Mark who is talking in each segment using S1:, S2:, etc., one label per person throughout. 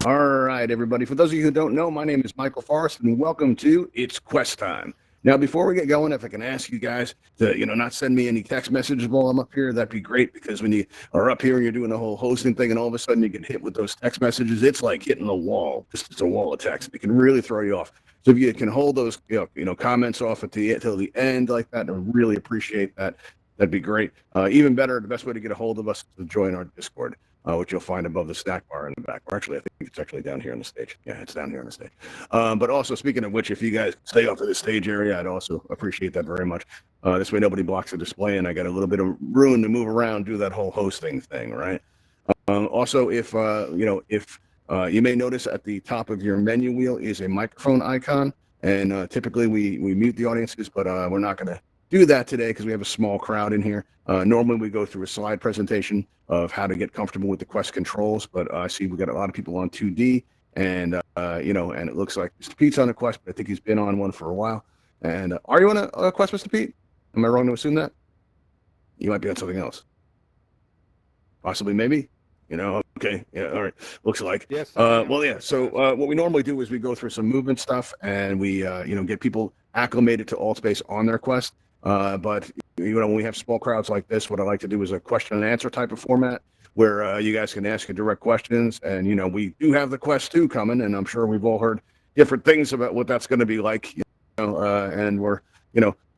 S1: All right, everybody. For those of you who don't know, my name is Michael Forrest, and welcome to It's Quest Time. Now, before we get going, if I can ask you guys to, not send me any text messages while I'm up here, that'd be great, because when you are up here and you're doing the whole hosting thing and all of a sudden you get hit with those text messages, it's like hitting a wall. It's a wall of text. It can really throw you off. So if you can hold those, comments off till the end like that, I really appreciate that. That'd be great. Even better, the best way to get a hold of us is to join our Discord, which you'll find above the stack bar in the back. Or actually, I think it's actually down here on the stage. Yeah, it's down here on the stage. But also, speaking of which, if you guys stay off of the stage area, I'd also appreciate that very much. This way, nobody blocks the display, and I got a little bit of room to move around, do that whole hosting thing, right? Also, if you may notice at the top of your menu wheel is a microphone icon, and typically we mute the audiences, but we're not going to do that today because we have a small crowd in here. Normally we go through a slide presentation of how to get comfortable with the Quest controls, but I see we got a lot of people on 2D, and and it looks like Mr. Pete's on a Quest, but I think he's been on one for a while. And are you on a Quest, Mr. Pete? Am I wrong to assume that? You might be on something else. Possibly, maybe. Okay, yeah, all right. Looks like.
S2: Yes.
S1: Well, yeah. So what we normally do is we go through some movement stuff, and we get people acclimated to Altspace on their Quest. But when we have small crowds like this, what I like to do is a question and answer type of format where you guys can ask direct questions. And we do have the Quest 2 coming, and I'm sure we've all heard different things about what that's going to be like. And we're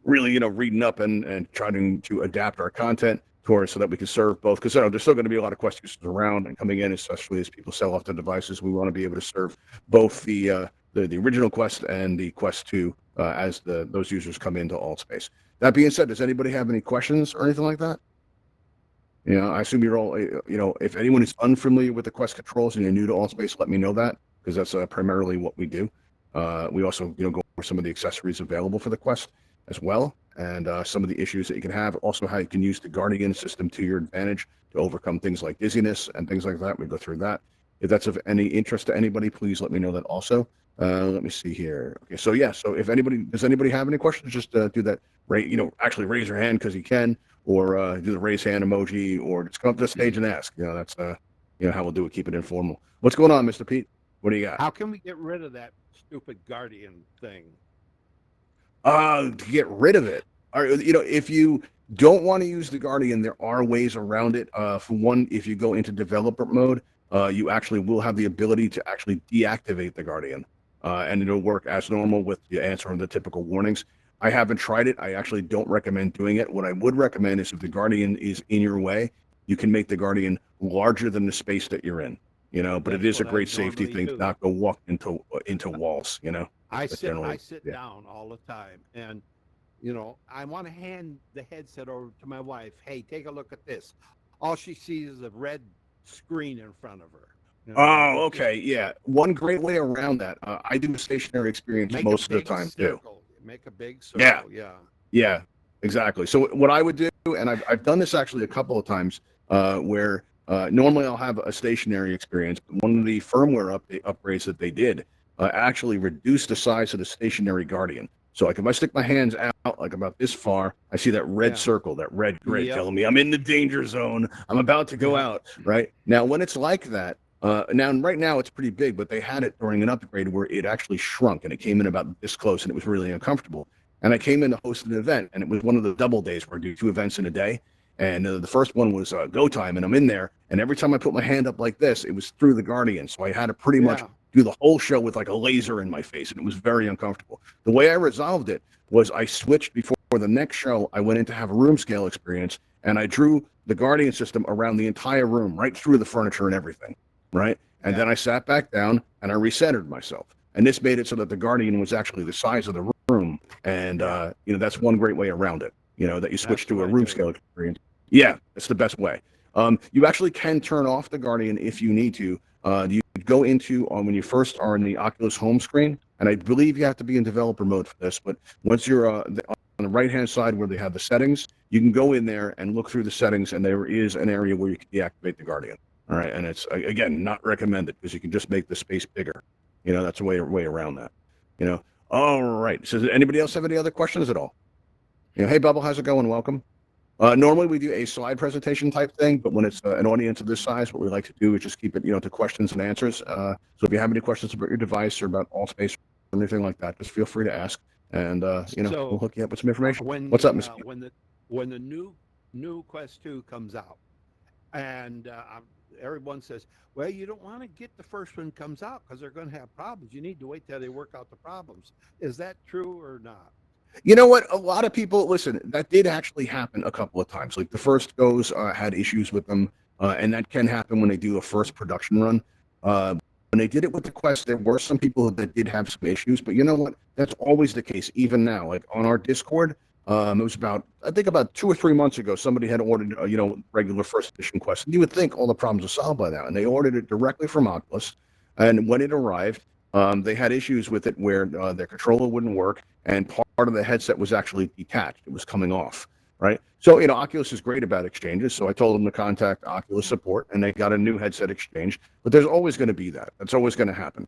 S1: really reading up and trying to adapt our content towards so that we can serve both, because there's still going to be a lot of Quest users around and coming in, especially as people sell off their devices. We want to be able to serve both the original Quest and the Quest 2 as those users come into Altspace. That being said, does anybody have any questions or anything like that? I assume you're all, if anyone is unfamiliar with the Quest controls and you're new to Altspace, let me know that, because that's primarily what we do. We also, go over some of the accessories available for the Quest as well, and some of the issues that you can have. Also, how you can use the Guardian system to your advantage to overcome things like dizziness and things like that. We go through that. If that's of any interest to anybody, please let me know that also. Let me see here. Okay, so yeah, so if does anybody have any questions, just do that. Actually raise your hand because you can, or do the raise hand emoji, or just come up to the stage and ask. That's how we'll do it. Keep it informal. What's going on, Mr. Pete? What do you got?
S2: How can we get rid of that stupid Guardian thing?
S1: To get rid of it. If you don't want to use the Guardian, there are ways around it. For one, if you go into developer mode, you actually will have the ability to actually deactivate the Guardian, and it'll work as normal with you answering the typical warnings. I haven't tried it. I actually don't recommend doing it. What I would recommend is if the Guardian is in your way, you can make the Guardian larger than the space that you're in. But it is a great safety thing to not go walk into walls.
S2: I sit down all the time, and I want to hand the headset over to my wife. Hey, take a look at this. All she sees is a red screen in front of her.
S1: Oh, okay, yeah. One great way around that, I do a stationary experience most of the time too.
S2: Make a big circle.
S1: Yeah, exactly. So what I would do, and I've done this actually a couple of times, where normally I'll have a stationary experience, but one of the firmware upgrades that they did actually reduced the size of the stationary Guardian. So like if I stick my hands out like about this far, I see that red circle, that red grid telling me I'm in the danger zone. I'm about to go out, right? Now, when it's like that, right now it's pretty big, but they had it during an upgrade where it actually shrunk and it came in about this close and it was really uncomfortable. And I came in to host an event, and it was one of the double days where I do 2 events in a day. And the first one was go time, and I'm in there, and every time I put my hand up like this, it was through the Guardian. So I had to pretty much do the whole show with like a laser in my face, and it was very uncomfortable. The way I resolved it was I switched before the next show. I went in to have a room scale experience, and I drew the Guardian system around the entire room, right through the furniture and everything, right? And then I sat back down, and I recentered myself. And this made it so that the Guardian was actually the size of the room, and that's one great way around it. That you switch to a room scale experience. Yeah, it's the best way. You actually can turn off the Guardian if you need to. You go into when you first are in the Oculus home screen, and I believe you have to be in developer mode for this. But once you're on the right-hand side where they have the settings, you can go in there and look through the settings, and there is an area where you can deactivate the Guardian. All right, and it's again not recommended because you can just make the space bigger. That's a way around that. All right. So, does anybody else have any other questions at all? Hey, Bubble, how's it going? Welcome. Normally we do a slide presentation type thing, but when it's an audience of this size, what we like to do is just keep it, to questions and answers. So if you have any questions about your device or about Altspace or anything like that, just feel free to ask, and we'll hook you up with some information. What's up, Mr.
S2: When the new Quest 2 comes out, and everyone says, well, you don't want to get the first one comes out because they're going to have problems. You need to wait till they work out the problems. Is that true or not?
S1: You know what? A lot of people, listen, that did actually happen a couple of times. Like the first goes had issues with them, and that can happen when they do a first production run. When they did it with the Quest, there were some people that did have some issues, but you know what? That's always the case, even now. Like on our Discord, it was I think about 2 or 3 months ago, somebody had ordered, regular first edition Quest. And you would think all the problems are solved by now, and they ordered it directly from Oculus. And when it arrived, they had issues with it where their controller wouldn't work, and part of the headset was actually detached. It was coming off, right? So, Oculus is great about exchanges. So I told them to contact Oculus support, and they got a new headset exchange. But there's always going to be that. That's always going to happen.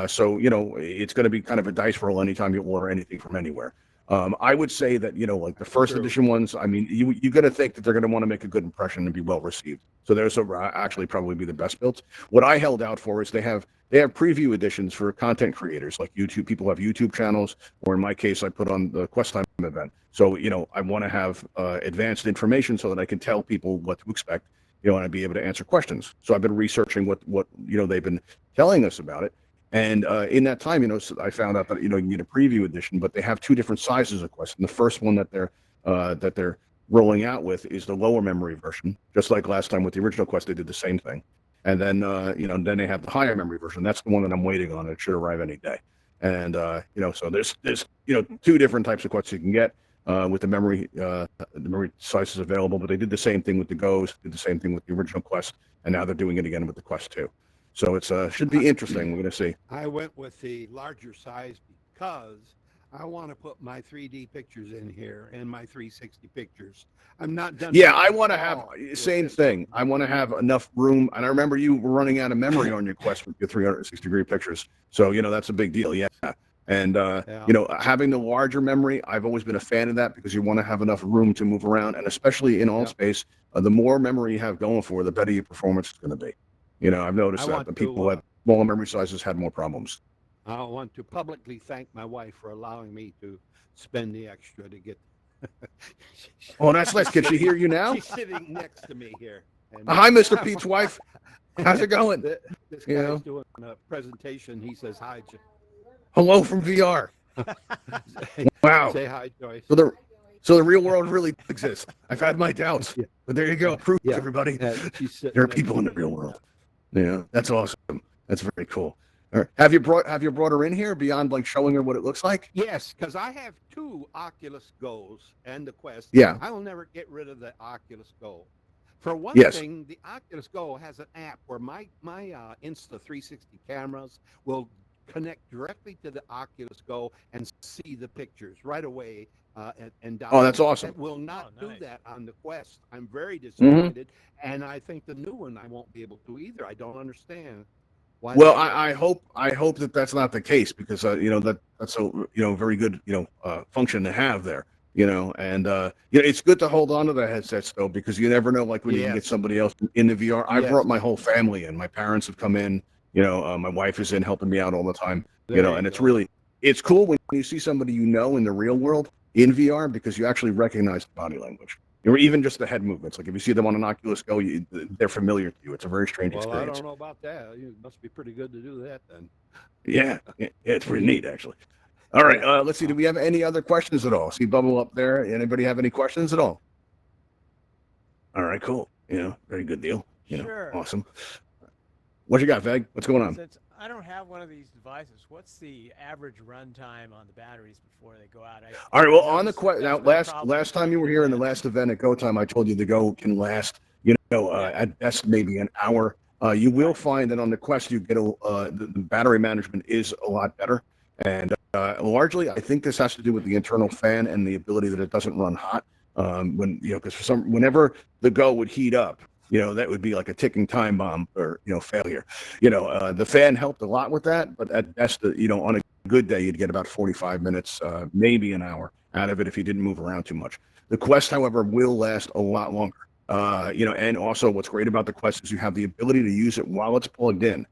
S1: So, it's going to be kind of a dice roll anytime you order anything from anywhere. I would say that, like the first edition ones, I mean, you got to think that they're going to want to make a good impression and be well received. So those will actually probably be the best builds. What I held out for is they have preview editions for content creators like YouTube. People have YouTube channels, or in my case, I put on the Quest Time event. So, I want to have advanced information so that I can tell people what to expect, and I'd be able to answer questions. So I've been researching what they've been telling us about it. And in that time, so I found out that you can get a preview edition, but they have 2 different sizes of Quest. And the first one that they're rolling out with is the lower memory version, just like last time with the original Quest, they did the same thing. And then then they have the higher memory version. That's the one that I'm waiting on. It should arrive any day. And so there's 2 different types of Quests you can get with the memory sizes available. But they did the same thing with the Go's, did the same thing with the original Quest, and now they're doing it again with the Quest 2. So it's should be interesting. We're going to see.
S2: I went with the larger size because I want to put my 3D pictures in here and my 360 pictures. I'm not done.
S1: Yeah, I want to have same thing. I want to have enough room. And I remember you were running out of memory on your Quest with your 360-degree pictures. So that's a big deal. Yeah. And having the larger memory, I've always been a fan of that because you want to have enough room to move around, and especially in Altspace, the more memory you have going for, the better your performance is going to be. I've noticed that the people with smaller memory sizes had more problems.
S2: I want to publicly thank my wife for allowing me to spend the extra to get.
S1: Oh, that's nice. Can she hear you now?
S2: She's sitting next to me here. And
S1: hi, Mr. Pete's wife. How's it going?
S2: This guy's doing a presentation. He says hi.
S1: Hello from VR. Wow.
S2: Say hi, Joyce.
S1: So the real world really exists. I've had my doubts, but there you go. Proof, everybody. There are people in the real world. Yeah, that's awesome. That's very cool. All right. Have you brought her in here beyond like showing her what it looks like?
S2: Yes, because I have 2 Oculus Go's and the Quest.
S1: Yeah.
S2: I will never get rid of the Oculus Go. For one thing, the Oculus Go has an app where my Insta360 cameras will connect directly to the Oculus Go and see the pictures right away. And
S1: oh, that's awesome.
S2: It will not do that on the Quest. I'm very disappointed, and I think the new one I won't be able to either. I don't understand why.
S1: Well, I hope that that's not the case because that's a very good function to have there. And it's good to hold on to the headsets though because you never know, like when you can get somebody else in the VR. I brought my whole family in. My parents have come in. My wife is in helping me out all the time. And it's cool when you see somebody in the real world in VR because you actually recognize the body language or even just the head movements. Like if you see them on an Oculus Go, they're familiar to you. It's a very strange experience.
S2: I don't know about that. It must be pretty good to do that then.
S1: Yeah, it's pretty neat actually. All right, let's see. Do we have any other questions at all? See Bubble up there. Anybody have any questions at all? All right, cool. Very good deal.
S3: Sure.
S1: Awesome. What you got, Veg? What's going on?
S3: Since I don't have one of these devices, what's the average runtime on the batteries before they go out?
S1: All right. Well, on the now last time you were here in the last event at Go Time, I told you the Go can last, at best maybe an hour, You will find that on the Quest, you get the battery management is a lot better. And largely, I think this has to do with the internal fan and the ability that it doesn't run hot. Because whenever the Go would heat up, that would be like a ticking time bomb or, failure. The fan helped a lot with that, but at best, on a good day, you'd get about 45 minutes, maybe an hour out of it if you didn't move around too much. The Quest, however, will last a lot longer. And also what's great about the Quest is you have the ability to use it while it's plugged in.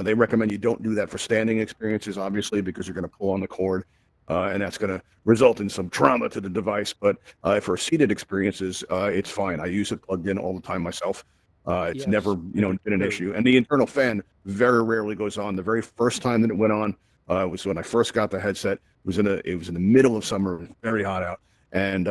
S1: They recommend you don't do that for standing experiences, obviously, because you're going to pull on the cord, and that's going to result in some trauma to the device. But for seated experiences, it's fine. I use it plugged in all the time myself. It's never, been an issue. And the internal fan very rarely goes on. The very first time that it went on was when I first got the headset. It was in the middle of summer. It was very hot out, and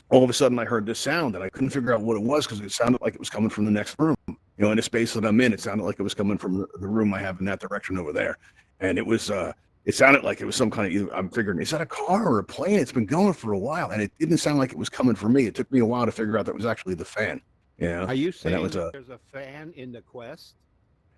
S1: all of a sudden I heard this sound, and I couldn't figure out what it was because it sounded like it was coming from the next room. In the space that I'm in, it sounded like it was coming from the room I have in that direction over there. And it was, it sounded like it was some kind of, I'm figuring, is that a car or a plane? It's been going for a while, and it didn't sound like it was coming from me. It took me a while to figure out that it was actually the fan.
S2: Are you saying
S1: that was
S2: there's a fan in the Quest?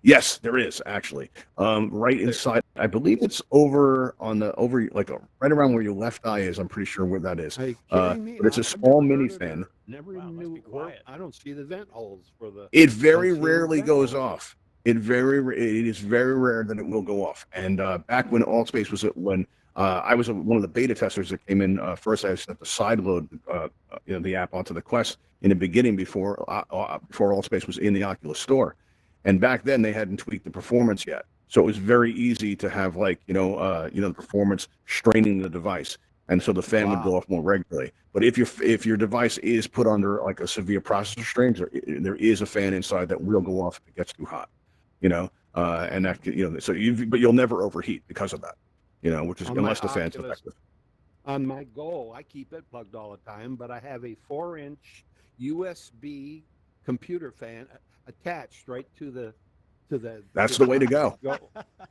S1: Yes, there is actually. Right inside, I believe it's right around where your left eye is. I'm pretty sure where that is.
S2: Are you kidding me?
S1: But it's a small mini fan.
S2: Never even knew. I don't see the vent holes for the.
S1: It very rarely goes off. It is very rare that it will go off. And back when Altspace was I was one of the beta testers that came in first, I set the side load the app onto the Quest in the beginning before Altspace was in the Oculus store. And back then they hadn't tweaked the performance yet. So it was very easy to have the performance straining the device. And so the fan would go off more regularly. But if your device is put under like a severe processor strain, there is a fan inside that will go off if it gets too hot, and that, but you'll never overheat because of that, which is unless the fan's effective.
S2: On my Go, I keep it plugged all the time, but I have a 4-inch USB computer fan attached right to the.
S1: That's the way to go.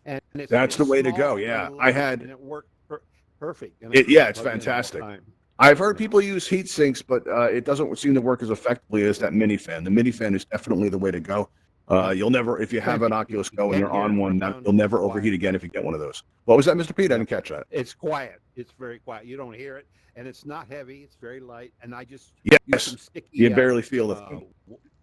S2: And
S1: that's the way to go. Yeah,
S2: and it worked perfect.
S1: It's fantastic. I've heard people use heat sinks, but it doesn't seem to work as effectively as that mini fan. The mini fan is definitely the way to go. You'll never, if you have an Oculus Go and you're on one, you'll never overheat again if you get one of those. What was that, Mr. Pete? I didn't catch that.
S2: It's quiet. It's very quiet. You don't hear it, and it's not heavy. It's very light, and I just use some sticky.
S1: You barely feel the thing.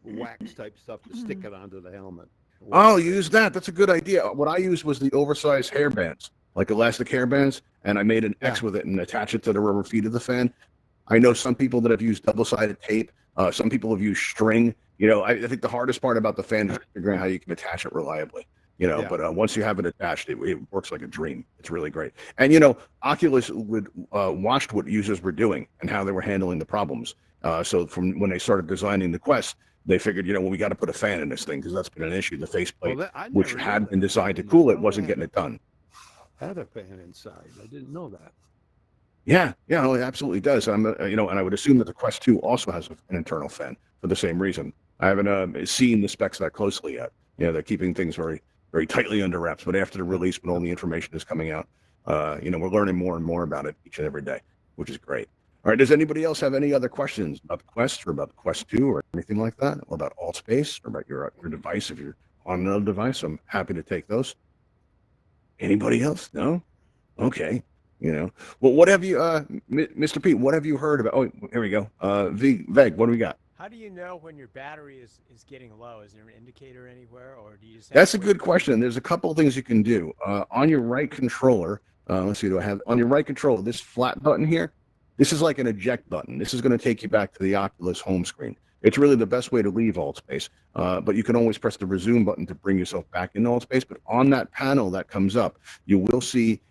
S2: Wax type stuff to stick it onto the helmet.
S1: Oh, use that. That's a good idea. What I used was the oversized hairbands, like elastic hairbands, and I made an X with it and attached it to the rubber feet of the fan. I know some people that have used double-sided tape. Some people have used string. I think the hardest part about the fan is figuring out how you can attach it reliably. But once you have it attached, it works like a dream. It's really great. And Oculus watched what users were doing and how they were handling the problems. So from when they started designing the Quest, they figured, we got to put a fan in this thing because that's been an issue. The faceplate, which had been designed to cool it, wasn't getting it done.
S2: Had a fan inside. I didn't know that.
S1: Yeah, it absolutely does. And I would assume that the Quest 2 also has an internal fan for the same reason. I haven't seen the specs that closely yet. They're keeping things very, very tightly under wraps. But after the release, when all the information is coming out, we're learning more and more about it each and every day, which is great. All right. Does anybody else have any other questions about the Quest or about the Quest 2 or anything like that, or about Altspace or about your device? If you're on another device, I'm happy to take those. Anybody else? No? Okay. Well, what have you, Mr. Pete, what have you heard about? Oh, here we go. Veg, what do we got?
S3: How do you know when your battery is getting low? Is there an indicator anywhere, or do you just?
S1: That's a good question. There's a couple of things you can do. On your right controller, let's see, on your right controller, this flat button here, this is like an eject button. This is going to take you back to the Oculus home screen. It's really the best way to leave Altspace, but you can always press the resume button to bring yourself back into Altspace. But on that panel that comes up, you will see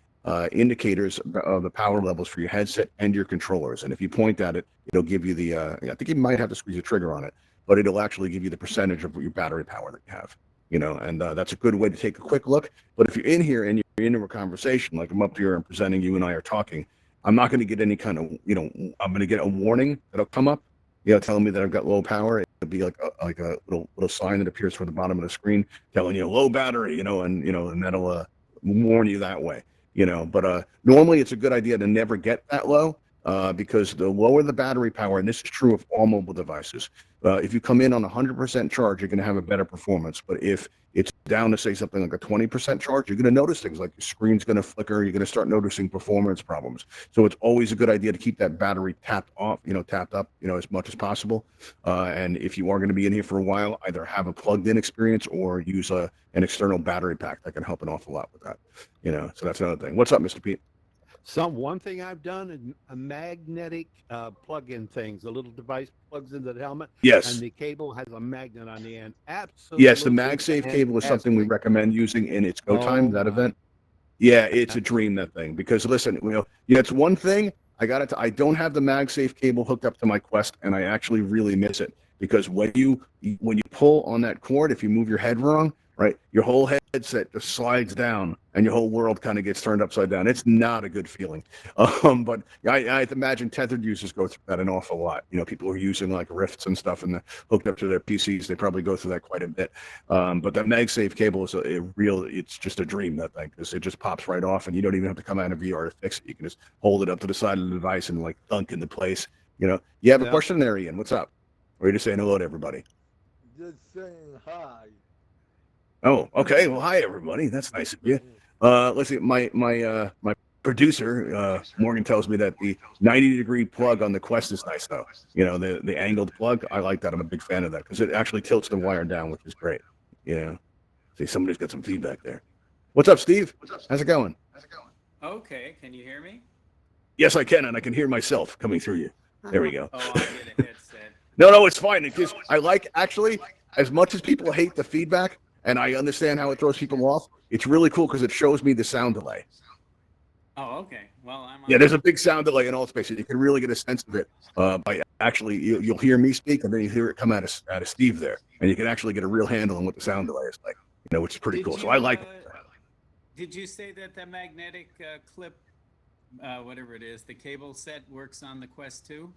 S1: indicators of the power levels for your headset and your controllers. And if you point at it, it'll give you the, I think you might have to squeeze a trigger on it, but it'll actually give you the percentage of your battery power that you have, and that's a good way to take a quick look. But if you're in here and you're into a conversation, like I'm up here and presenting, you and I are talking, I'm not going to get any kind of, I'm going to get a warning that'll come up, telling me that I've got low power. It'll be like a little sign that appears toward the bottom of the screen telling you low battery, and that'll warn you that way. But normally it's a good idea to never get that low because the lower the battery power, and this is true of all mobile devices, If you come in on 100% charge, you're going to have a better performance. But if it's down to say something like a 20% charge, you're going to notice things like your screen's going to flicker. You're going to start noticing performance problems. So it's always a good idea to keep that battery tapped up, as much as possible. And if you are going to be in here for a while, either have a plugged-in experience or use an external battery pack that can help an awful lot with that. So that's another thing. What's up, Mr. Pete?
S2: One thing I've done is a magnetic plug-in things. A little device plugs into the helmet.
S1: Yes.
S2: And the cable has a magnet on the end. Absolutely.
S1: Yes, the MagSafe cable is something we recommend using in its go time, that event. Yeah, it's a dream, that thing. Because listen, it's one thing. I don't have the MagSafe cable hooked up to my Quest, and I actually really miss it. Because when you pull on that cord, if you move your head wrong, right, your whole headset just slides down and your whole world kind of gets turned upside down. It's not a good feeling. But I imagine tethered users go through that an awful lot. People who are using like Rifts and stuff and hooked up to their PCs, they probably go through that quite a bit. But that MagSafe cable is it's just a dream, that thing, because it just pops right off and you don't even have to come out of VR to fix it. You can just hold it up to the side of the device and like thunk into place. You have a question there, Ian? What's up? Or are you just saying hello to everybody?
S4: Just saying hi.
S1: Oh, okay. Well, hi everybody. That's nice of you. Let's see. My producer Morgan tells me that the 90-degree plug on the Quest is nice, though. The angled plug. I like that. I'm a big fan of that because it actually tilts the wire down, which is great. See, somebody's got some feedback there. What's up, Steve? How's it going?
S5: Okay. Can you hear me?
S1: Yes, I can, and I can hear myself coming through you. There we go.
S5: Oh, I get a headset.
S1: No, it's fine. I like, actually, as much as people hate the feedback, and I understand how it throws people off, it's really cool because it shows me the sound delay.
S5: Oh, okay. Well,
S1: there's a big sound delay in Altspace, and you can really get a sense of it by actually, you'll hear me speak, and then you hear it come out of Steve there, and you can actually get a real handle on what the sound delay is like, which is pretty cool. So I like it.
S5: Did you say that the magnetic clip, whatever it is, the cable set works on the Quest 2?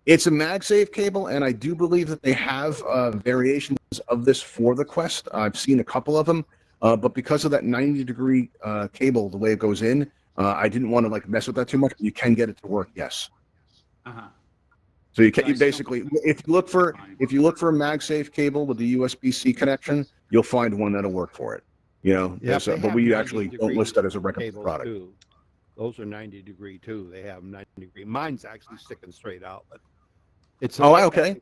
S1: It's a MagSafe cable, and I do believe that they have variations of this for the Quest. I've seen a couple of them, but because of that 90-degree cable, the way it goes in, I didn't want to mess with that too much. You can get it to work, yes. So you basically, if you look for a MagSafe cable with the USB-C connection, you'll find one that'll work for it. But we actually don't list that as a recommended product.
S2: Too. Those are 90-degree too. They have 90-degree. Mine's actually sticking straight out, but it's
S1: okay.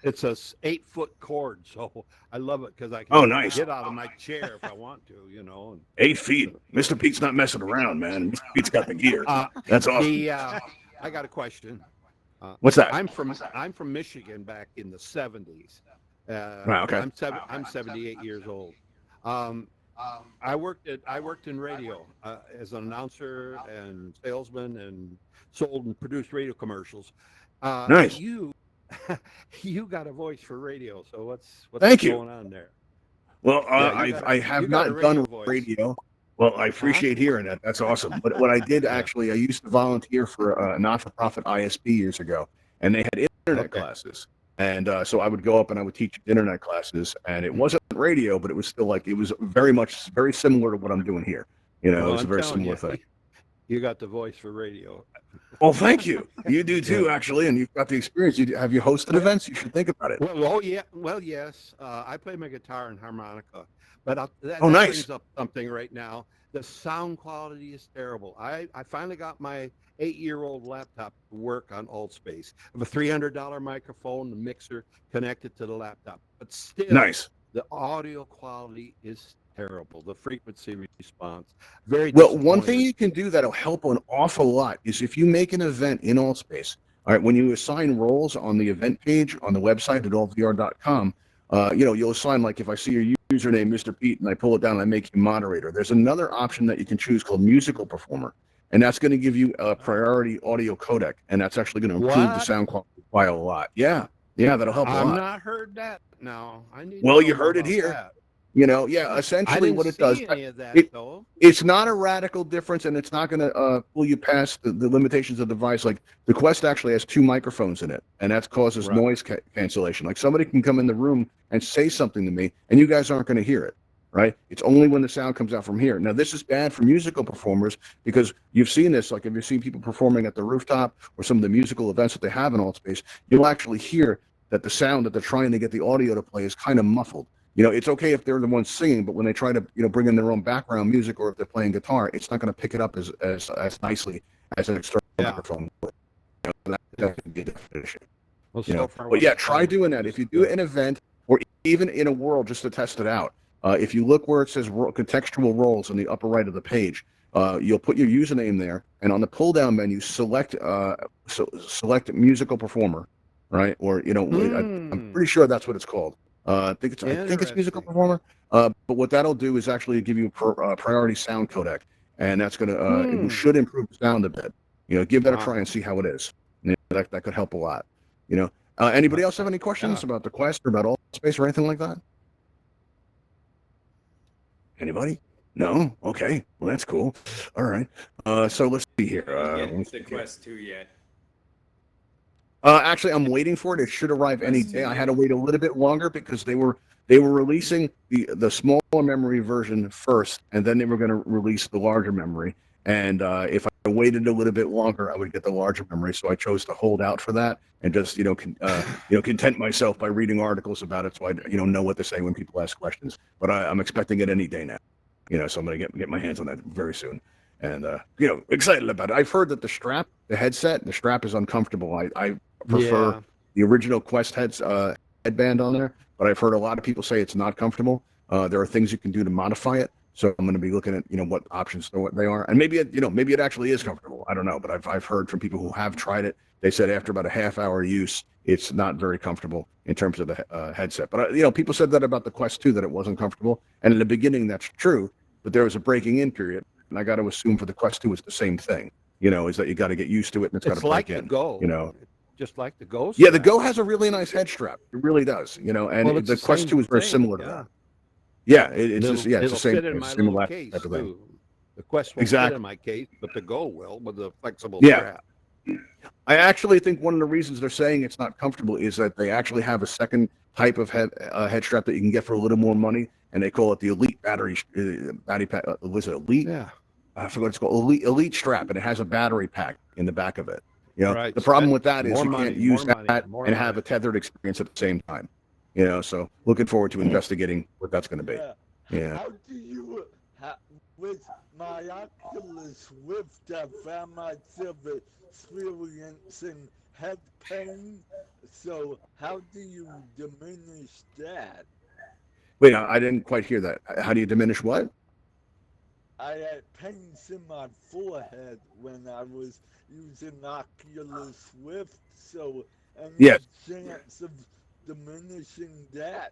S2: It's a 8-foot cord, so I love it because I can
S1: nice.
S2: get out of my chair if I want to. And
S1: 8 feet. Mr. Pete's not messing around, man. Mr. Pete's got the gear. That's awesome.
S2: I got a question.
S1: What's that?
S2: I'm from Michigan back in the 70s.
S1: Okay.
S2: I'm 78 years old. I worked in radio as an announcer and salesman and sold and produced radio commercials.
S1: Nice.
S2: You got a voice for radio. So what's going on there?
S1: Well, I have not done radio. Well, I appreciate hearing that. That's awesome. But what I did actually, I used to volunteer for a not-for-profit ISP years ago, and they had internet classes. And so I would go up and I would teach internet classes, and it wasn't radio, but it was still it was very similar to what I'm doing here. It was a very similar thing.
S2: You got the voice for radio.
S1: Well, thank you. You do too, actually, and you've got the experience. Have you hosted events? You should think about it.
S2: Well, yes. I play my guitar and harmonica, but that
S1: nice.
S2: brings up something right now. The sound quality is terrible. I finally got my 8-year-old laptop to work on Altspace. I have a $300 microphone, the mixer connected to the laptop, but still,
S1: nice.
S2: The audio quality is terrible. The frequency response, very
S1: well. One thing you can do that'll help an awful lot is if you make an event in Altspace. All right, when you assign roles on the event page on the website at altvr.com, you'll assign, if I see your username, Mr. Pete, and I pull it down and I make you moderator. There's another option that you can choose called musical performer, and that's going to give you a priority audio codec, and that's actually going to improve the sound quality file a lot. Yeah, that'll help a lot.
S2: I've not heard that. No, I need.
S1: Well, you heard it here.
S2: That.
S1: Essentially what it does,
S2: though.
S1: It's not a radical difference, and it's not going to pull you past the limitations of the device. Like the Quest actually has 2 microphones in it, and that causes noise cancellation. Like somebody can come in the room and say something to me, and you guys aren't going to hear it, right? It's only when the sound comes out from here. Now, this is bad for musical performers because you've seen this. Like if you've seen people performing at the rooftop or some of the musical events that they have in Altspace, you'll actually hear that the sound that they're trying to get the audio to play is kind of muffled. You know, it's okay if they're the ones singing, but when they try to, bring in their own background music, or if they're playing guitar, it's not going to pick it up as nicely as an external microphone would. That could be a definition.
S2: Well,
S1: But yeah, try doing that. If you do an event, or even in a world, just to test it out, if you look where it says contextual roles in the upper right of the page, you'll put your username there, and on the pull-down menu, select musical performer, right? Or I'm pretty sure that's what it's called. I think it's musical performer. But what that'll do is actually give you a priority sound codec, and that's gonna it should improve the sound a bit. Give that a try and see how it is. That could help a lot. Anybody else have any questions about the Quest or about Altspace or anything like that? Anybody? No? Okay. Well, that's cool. All right. So let's see here.
S5: Get the Quest 2 yet?
S1: Actually, I'm waiting for it. It should arrive any day. I had to wait a little bit longer because they were releasing the smaller memory version first, and then they were going to release the larger memory. And if I waited a little bit longer, I would get the larger memory. So I chose to hold out for that and just content myself by reading articles about it, so I know what to say when people ask questions. But I'm expecting it any day now. So I'm going to get my hands on that very soon. And excited about it. I've heard that the headset is uncomfortable. I prefer the original Quest headband on there, but I've heard a lot of people say it's not comfortable. There are things you can do to modify it, so I'm going to be looking at what options they are, and maybe it actually is comfortable. I don't know, but I've heard from people who have tried it. They said after about a half-hour use, it's not very comfortable in terms of the headset. But people said that about the Quest 2, that it wasn't comfortable, and in the beginning that's true, but there was a breaking in period. And I got to assume for the Quest 2, it's the same thing. Is that you got to get used to it, and it's got to break in.
S2: It's like the Go. Just like the Go.
S1: Yeah, the Go has a really nice head strap. It really does. And the Quest 2 is very similar to that. Yeah, it's the same.
S2: It'll fit in my little case too. The Quest won't fit in my case, but the Go will with the flexible strap.
S1: I actually think one of the reasons they're saying it's not comfortable is that they actually have a second type of head strap that you can get for a little more money, and they call it the Elite battery pack. Was it Elite?
S2: Yeah.
S1: I forgot what it's called. Elite strap, and it has a battery pack in the back of it.
S2: Right.
S1: The problem with that is you can't use that and have a tethered experience at the same time. So looking forward to investigating what that's going to be. Yeah.
S4: How do you, with my Oculus Rift, I found myself experiencing head pain. So how do you diminish that?
S1: Wait, I didn't quite hear that. How do you diminish what?
S4: I had pains in my forehead when I was using Oculus Rift, so any chance of diminishing that?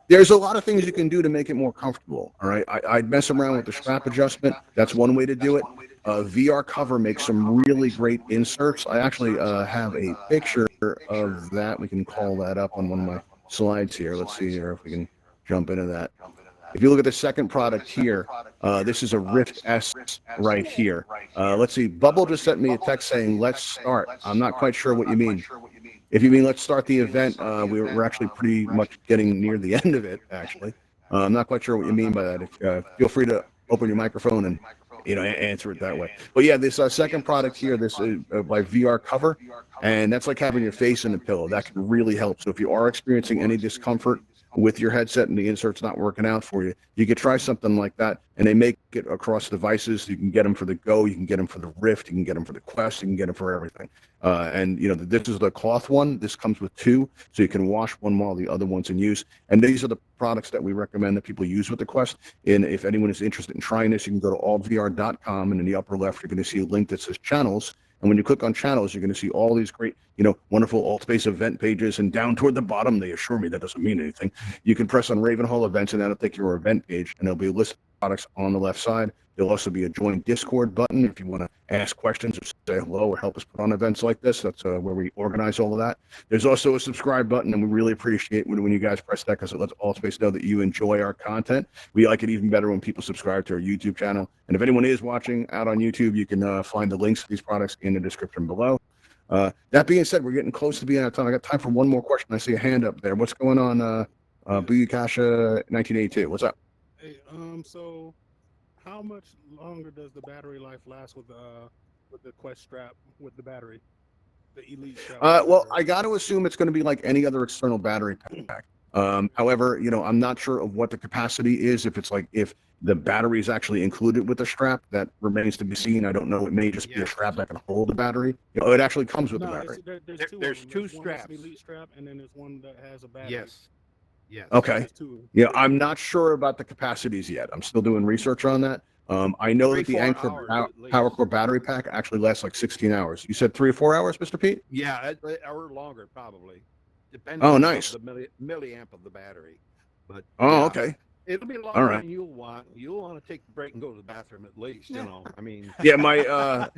S1: There's a lot of things you can do to make it more comfortable. All right, I'd mess around with the strap adjustment. That's one way to do it. VR Cover makes some really great inserts. I actually have a picture of that. We can call that up on one of my slides here. Let's see here if we can jump into that. If you look at the second product here, this is a Rift S right here. Let's see. Bubble just sent me a text saying, "Let's start." I'm not quite sure what you mean. If you mean let's start the event, we're actually pretty much getting near the end of it, actually. I'm not quite sure what you mean by that. Feel free to open your microphone and answer it that way. But yeah, this second product here, this is by VR Cover, and that's like having your face in a pillow. That can really help. So if you are experiencing any discomfort with your headset and the insert's not working out for you, you could try something like that. And they make it across devices. You can get them for the Go, you can get them for the Rift, you can get them for the Quest, you can get them for everything. And this is the cloth one. This comes with two, so you can wash one while the other one's in use. And these are the products that we recommend that people use with the Quest. And if anyone is interested in trying this, you can go to altvr.com, and in the upper left, you're going to see a link that says channels. And when you click on channels, you're going to see all these great, wonderful Altspace event pages. And down toward the bottom, they assure me that doesn't mean anything. You can press on Ravenhall events, and that'll take your event page, and there'll be a list of products on the left side. There'll also be a join Discord button if you want to ask questions or say hello or help us put on events like this. That's where we organize all of that. There's also a subscribe button, and we really appreciate when you guys press that, because it lets Altspace know that you enjoy our content. We like it even better when people subscribe to our YouTube channel. And if anyone is watching out on YouTube, you can find the links to these products in the description below. That being said, we're getting close to being out of time. I got time for one more question. I see a hand up there. What's going on, Buyukasha 1982? What's up?
S6: Hey, so how much longer does the battery life last with the Quest strap with the battery? The Elite strap.
S1: Well, I got to assume it's going to be like any other external battery pack. However, I'm not sure of what the capacity is. If it's like if the battery is actually included with the strap, that remains to be seen. I don't know. It may just be a strap that can hold the battery. It actually comes with the battery.
S2: There's two
S6: One that's
S2: straps.
S6: an Elite strap, and then there's one that has a battery.
S2: Yes. Yes.
S1: Okay.
S6: There's two.
S1: Yeah, I'm not sure about the capacities yet. I'm still doing research on that. I know that the
S2: 3-4
S1: Anchor
S2: hours at least.
S1: Power Core battery pack actually lasts like 16 hours. You said 3 or 4 hours, Mr. Pete?
S2: Yeah, or longer probably, depending
S1: Oh,
S2: on
S1: nice.
S2: the milliamp of the battery. But
S1: Oh,
S2: yeah,
S1: okay.
S2: it'll be longer
S1: right.
S2: than you'll want. You'll want to take the break and go to the bathroom at least. I mean.
S1: Yeah, my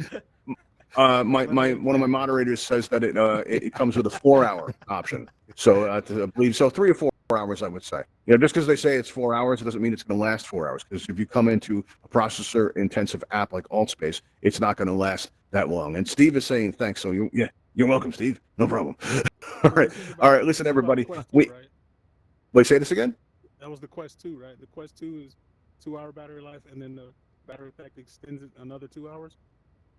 S1: one of my moderators says that it comes with a 4-hour option. So I believe so 3 or 4 hours, I would say. Just because they say it's 4 hours, it doesn't mean it's going to last 4 hours. Because if you come into a processor intensive app like Altspace, it's not going to last that long. And Steve is saying thanks. So you're welcome, Steve. No problem. All right. Listen, everybody. Wait, say this again.
S6: That was the Quest 2, right? The Quest 2 is 2-hour battery life, and then the battery pack extends it another 2 hours.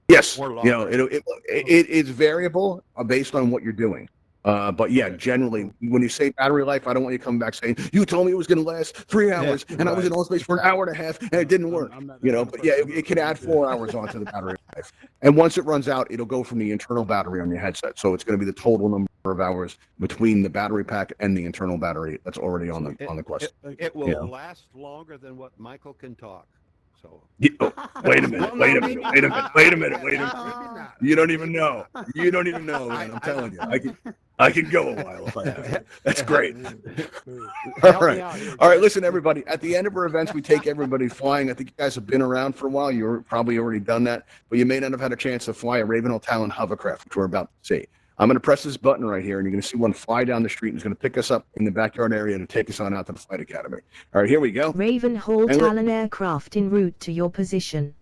S1: Yes,
S2: Or longer.
S1: it's variable based on what you're doing. But yeah, generally, when you say battery life, I don't want you coming back saying you told me it was going to last 3 hours, and I was in Altspace for an hour and a half, and it didn't work. But yeah, it can add 4 hours onto the battery life. And once it runs out, it'll go from the internal battery on your headset. So it's going to be the total number of hours between the battery pack and the internal battery that's already on the Quest.
S2: It will last longer than what Michael can talk. So.
S1: Wait a minute. You don't even know. Man. I'm telling you. I can go a while if I have to. That's great. All right. Listen, everybody. At the end of our events, we take everybody flying. I think you guys have been around for a while. You've probably already done that, but you may not have had a chance to fly a Ravenhall Talon hovercraft, which we're about to see. I'm going to press this button right here, and you're going to see one fly down the street, and it's going to pick us up in the backyard area to take us on out to the flight academy. All right, here we go.
S7: Ravenhall Talon aircraft en route to your position.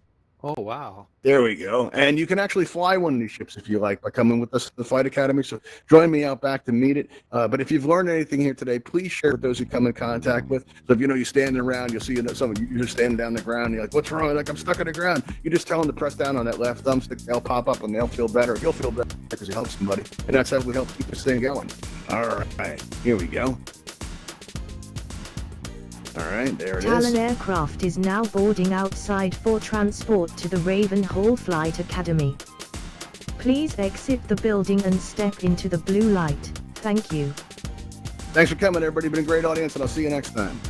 S2: Oh, wow.
S1: There we go. And you can actually fly one of these ships if you like by coming with us to the flight academy. So join me out back to meet it. But if you've learned anything here today, please share with those you come in contact with. So if you're standing around, you'll see someone you're just standing down the ground. And you're like, what's wrong? Like, I'm stuck on the ground. You just tell them to press down on that left thumbstick. They'll pop up and they'll feel better. You'll feel better because you help somebody. And that's how we help keep this thing going. All right. Here we go. All right, there it is.
S7: Talon aircraft is now boarding outside for transport to the Ravenhall Flight Academy. Please exit the building and step into the blue light. Thank you.
S1: Thanks for coming, everybody. Been a great audience, and I'll see you next time.